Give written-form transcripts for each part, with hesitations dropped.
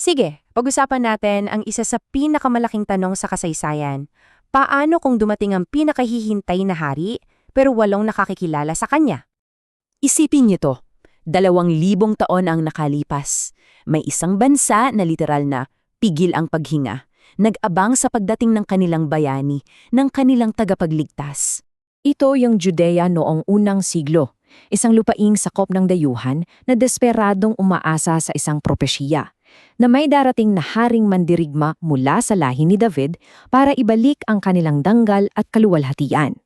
Sige, pag-usapan natin ang isa sa pinakamalaking tanong sa kasaysayan. Paano kung dumating ang pinakahihintay na hari, pero walong nakakikilala sa kanya? Isipin niyo to, 2,000 taon ang nakalipas. May isang bansa na literal na pigil ang paghinga, nag-abang sa pagdating ng kanilang bayani, ng kanilang tagapagligtas. Ito yung Judea noong unang siglo, isang lupaing sakop ng dayuhan na desperadong umaasa sa isang propesya, na may darating na haring mandirigma mula sa lahi ni David para ibalik ang kanilang danggal at kaluwalhatian.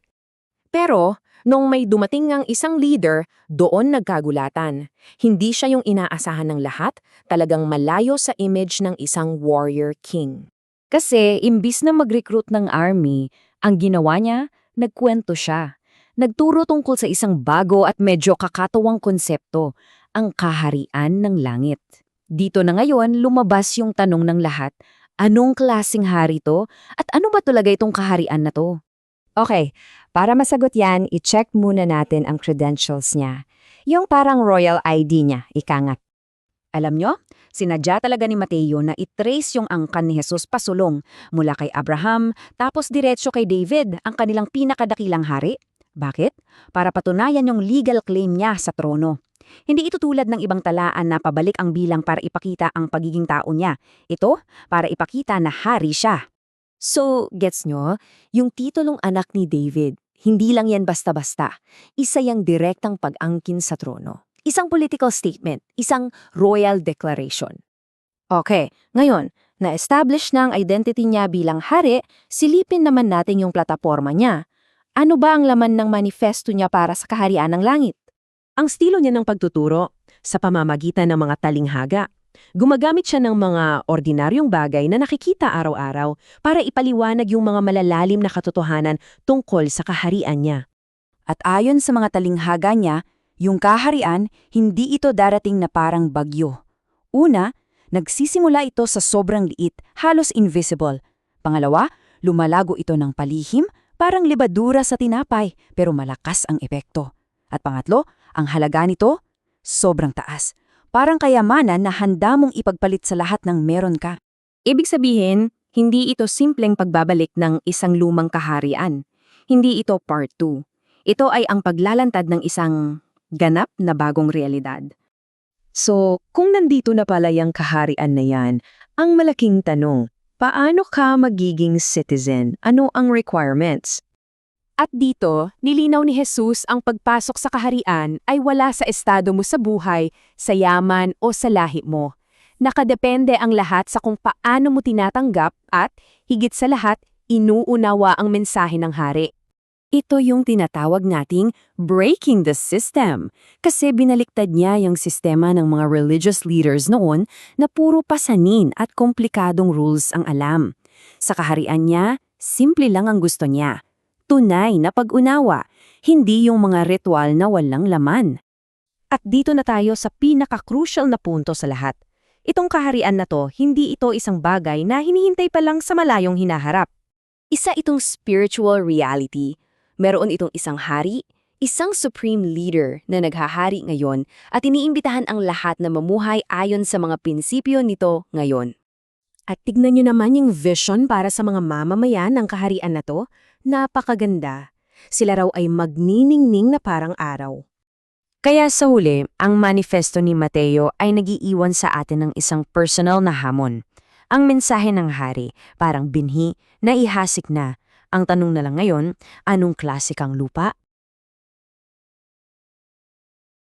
Pero, nung may dumating ang isang leader, doon nagkagulatan. Hindi siya yung inaasahan ng lahat, talagang malayo sa image ng isang warrior king. Kasi imbis na mag-recruit ng army, ang ginawa niya, nagkwento siya. Nagturo tungkol sa isang bago at medyo kakatawang konsepto, ang kaharian ng langit. Dito na ngayon lumabas yung tanong ng lahat, anong klaseng hari to at ano ba talaga itong kaharian na to? Okay, para masagot yan, i-check muna natin ang credentials niya. Yung parang royal ID niya, ikangat. Alam nyo, sinadya talaga ni Mateo na i-trace yung angkan ni Jesus pasulong mula kay Abraham tapos diretso kay David, ang kanilang pinakadakilang hari. Bakit? Para patunayan yung legal claim niya sa trono. Hindi ito tulad ng ibang talaan na pabalik ang bilang para ipakita ang pagiging tao niya. Ito, para ipakita na hari siya. So, gets nyo? Yung titulong anak ni David, hindi lang yan basta-basta. Isa yung direktang pag-angkin sa trono. Isang political statement, isang royal declaration. Okay, ngayon, na-establish na ang identity niya bilang hari, silipin naman natin yung plataforma niya. Ano ba ang laman ng manifesto niya para sa kaharian ng langit? Ang estilo niya ng pagtuturo, sa pamamagitan ng mga talinghaga, gumagamit siya ng mga ordinaryong bagay na nakikita araw-araw para ipaliwanag yung mga malalalim na katotohanan tungkol sa kaharian niya. At ayon sa mga talinghaga niya, yung kaharian, hindi ito darating na parang bagyo. Una, nagsisimula ito sa sobrang liit, halos invisible. Pangalawa, lumalago ito ng palihim, parang libadura sa tinapay, pero malakas ang epekto. At pangatlo, ang halaga nito, sobrang taas. Parang kayamanan na handa mong ipagpalit sa lahat ng meron ka. Ibig sabihin, hindi ito simpleng pagbabalik ng isang lumang kaharian. Hindi ito part 2. Ito ay ang paglalantad ng isang ganap na bagong realidad. So, kung nandito na pala yung kaharian na yan, ang malaking tanong, paano ka magiging citizen? Ano ang requirements? At dito, nilinaw ni Jesus ang pagpasok sa kaharian ay wala sa estado mo sa buhay, sa yaman o sa lahi mo. Nakadepende ang lahat sa kung paano mo tinatanggap at, higit sa lahat, inuunawa ang mensahe ng hari. Ito yung tinatawag nating breaking the system. Kasi binaliktad niya yung sistema ng mga religious leaders noon na puro pasanin at komplikadong rules ang alam. Sa kaharian niya, simple lang ang gusto niya. Tunay na pag-unawa, hindi yung mga ritual na walang laman. At dito na tayo sa pinaka-crucial na punto sa lahat. Itong kaharian na to, hindi ito isang bagay na hinihintay pa lang sa malayong hinaharap. Isa itong spiritual reality. Meron itong isang hari, isang supreme leader na naghahari ngayon at iniimbitahan ang lahat na mamuhay ayon sa mga prinsipyo nito ngayon. At tignan nyo naman yung vision para sa mga mamamayan ng kaharian na to. Napakaganda. Sila raw ay magniningning na parang araw. Kaya sa huli, ang manifesto ni Mateo ay nagiiwan sa atin ng isang personal na hamon. Ang mensahe ng hari, parang binhi, na ihasik na. Ang tanong na lang ngayon, anong klase kang lupa?